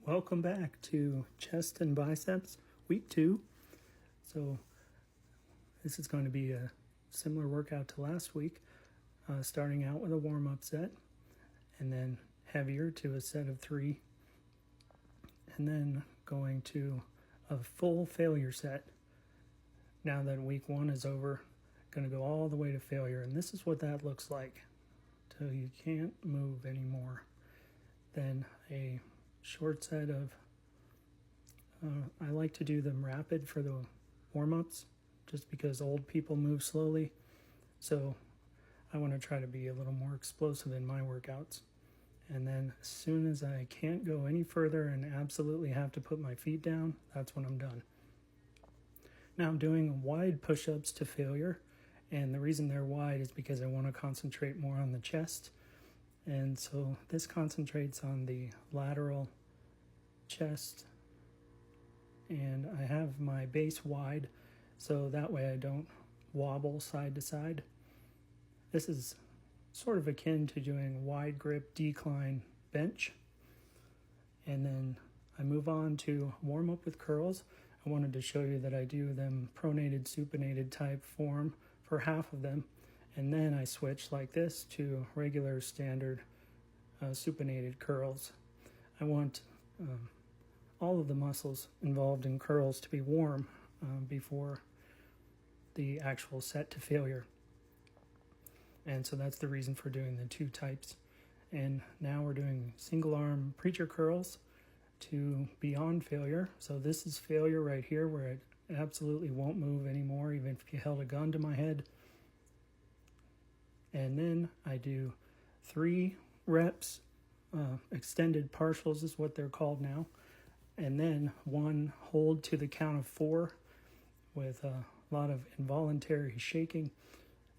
Welcome back to chest and biceps, week 2. So this is going to be a similar workout to last week, starting out with a warm-up set, and then heavier to a set of 3, and then going to a full failure set. Now that week 1 is over, going to go all the way to failure, and this is what that looks like till you can't move anymore. Then a short set of, I like to do them rapid for the warm-ups just because old people move slowly. So I want to try to be a little more explosive in my workouts. And then as soon as I can't go any further and absolutely have to put my feet down, that's when I'm done. Now I'm doing wide push-ups to failure. And the reason they're wide is because I want to concentrate more on the chest. And so this concentrates on the lateral chest, and I have my base wide so that way I don't wobble side to side. This is sort of akin to doing wide grip decline bench. And then I move on to warm up with curls. I wanted to show you that I do them pronated supinated type form for half of them. And then I switch like this to regular standard supinated curls. I want all of the muscles involved in curls to be warm before the actual set to failure. And so that's the reason for doing the 2 types. And now we're doing single arm preacher curls to beyond failure. So this is failure right here where it absolutely won't move anymore, even if you held a gun to my head. And then I do 3 reps, extended partials is what they're called now, and then 1 hold to the count of 4 with a lot of involuntary shaking.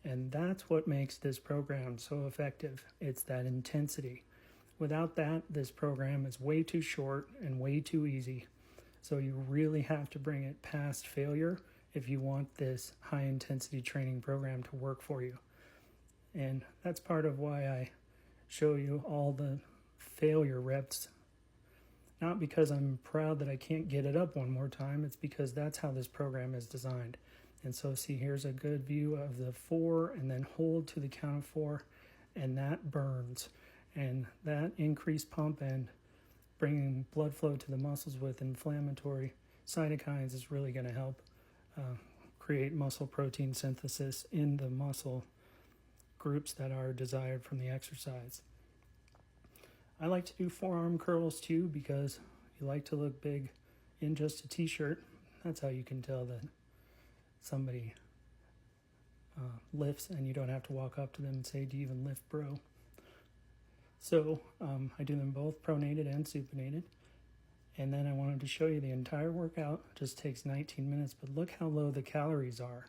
And that's what makes this program so effective. It's that intensity. Without that, this program is way too short and way too easy. So you really have to bring it past failure if you want this high intensity training program to work for you. And that's part of why I show you all the failure reps. Not because I'm proud that I can't get it up one more time. It's because that's how this program is designed. And so see, here's a good view of the 4 and then hold to the count of 4. And that burns. And that increased pump and bringing blood flow to the muscles with inflammatory cytokines is really going to help create muscle protein synthesis in the muscle groups that are desired from the exercise. I like to do forearm curls too because you like to look big in just a t-shirt. That's how you can tell that somebody lifts and you don't have to walk up to them and say, "Do you even lift, bro?" So I do them both pronated and supinated. And then I wanted to show you the entire workout. It just takes 19 minutes, but look how low the calories are.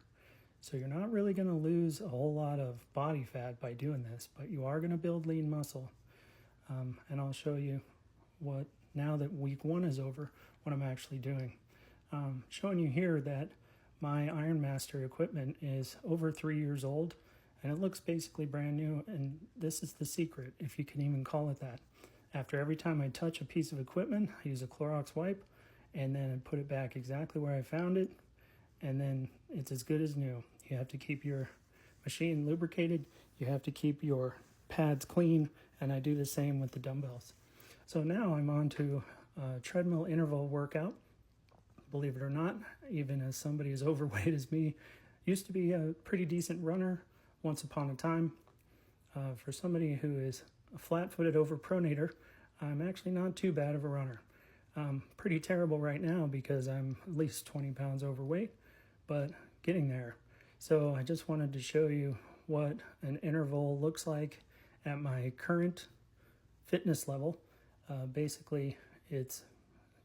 So you're not really going to lose a whole lot of body fat by doing this, but you are going to build lean muscle. And I'll show you what, now that week 1 is over, what I'm actually doing. Showing you here that my Iron Master equipment is over 3 years old, and it looks basically brand new, and this is the secret, if you can even call it that. After every time I touch a piece of equipment, I use a Clorox wipe, and then I put it back exactly where I found it, and then it's as good as new. You have to keep your machine lubricated. You have to keep your pads clean, and I do the same with the dumbbells. So now I'm on to a treadmill interval workout. Believe it or not, even as somebody as overweight as me, used to be a pretty decent runner once upon a time. For somebody who is a flat-footed overpronator, I'm actually not too bad of a runner. Pretty terrible right now because I'm at least 20 pounds overweight, but getting there. So I just wanted to show you what an interval looks like at my current fitness level. Basically, it's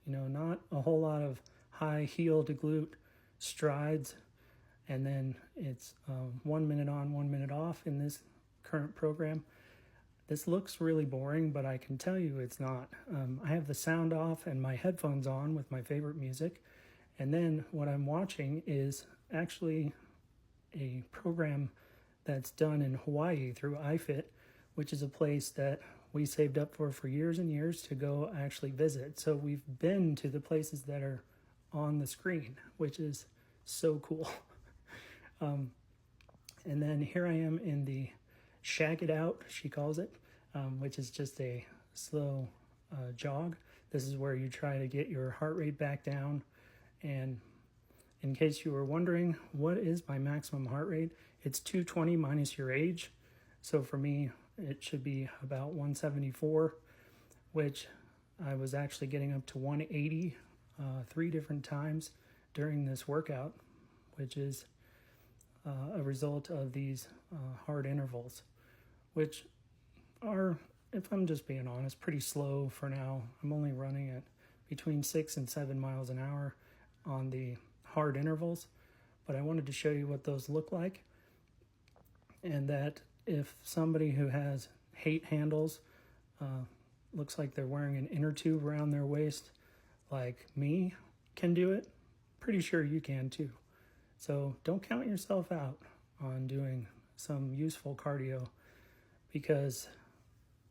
not a whole lot of high heel to glute strides, and then it's 1 minute on, 1 minute off in this current program. This looks really boring, but I can tell you it's not. I have the sound off and my headphones on with my favorite music, and then what I'm watching is actually a program that's done in Hawaii through iFit, which is a place that we saved up for years and years to go actually visit. So we've been to the places that are on the screen, which is so cool. And then here I am in the shag it out, she calls it, which is just a slow jog. This is where you try to get your heart rate back down. And in case you were wondering, what is my maximum heart rate? It's 220 minus your age. So for me, it should be about 174, which I was actually getting up to 180 3 different times during this workout, which is a result of these hard intervals, which are, if I'm just being honest, pretty slow for now. I'm only running at between 6 and 7 miles an hour on the hard intervals, but I wanted to show you what those look like, and that if somebody who has hate handles, looks like they're wearing an inner tube around their waist like me, can do it, pretty sure you can too. So don't count yourself out on doing some useful cardio, because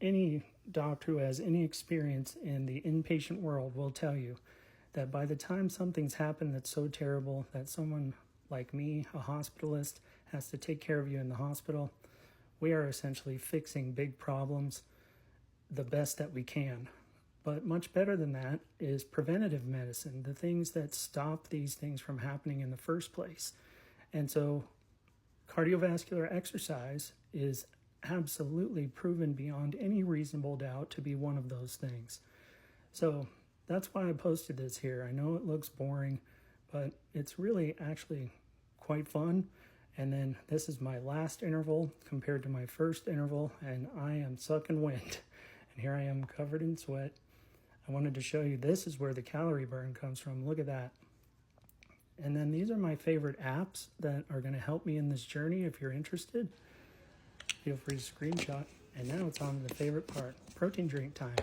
any doctor who has any experience in the inpatient world will tell you that by the time something's happened that's so terrible that someone like me, a hospitalist, has to take care of you in the hospital, we are essentially fixing big problems the best that we can. But much better than that is preventative medicine, the things that stop these things from happening in the first place. And so cardiovascular exercise is absolutely proven beyond any reasonable doubt to be one of those things. So that's why I posted this here. I know it looks boring, but it's really actually quite fun. And then this is my last interval compared to my first interval, and I am sucking wind. And here I am covered in sweat. I wanted to show you this is where the calorie burn comes from. Look at that. And then these are my favorite apps that are going to help me in this journey. If you're interested, feel free to screenshot. And now it's on to the favorite part, protein drink time.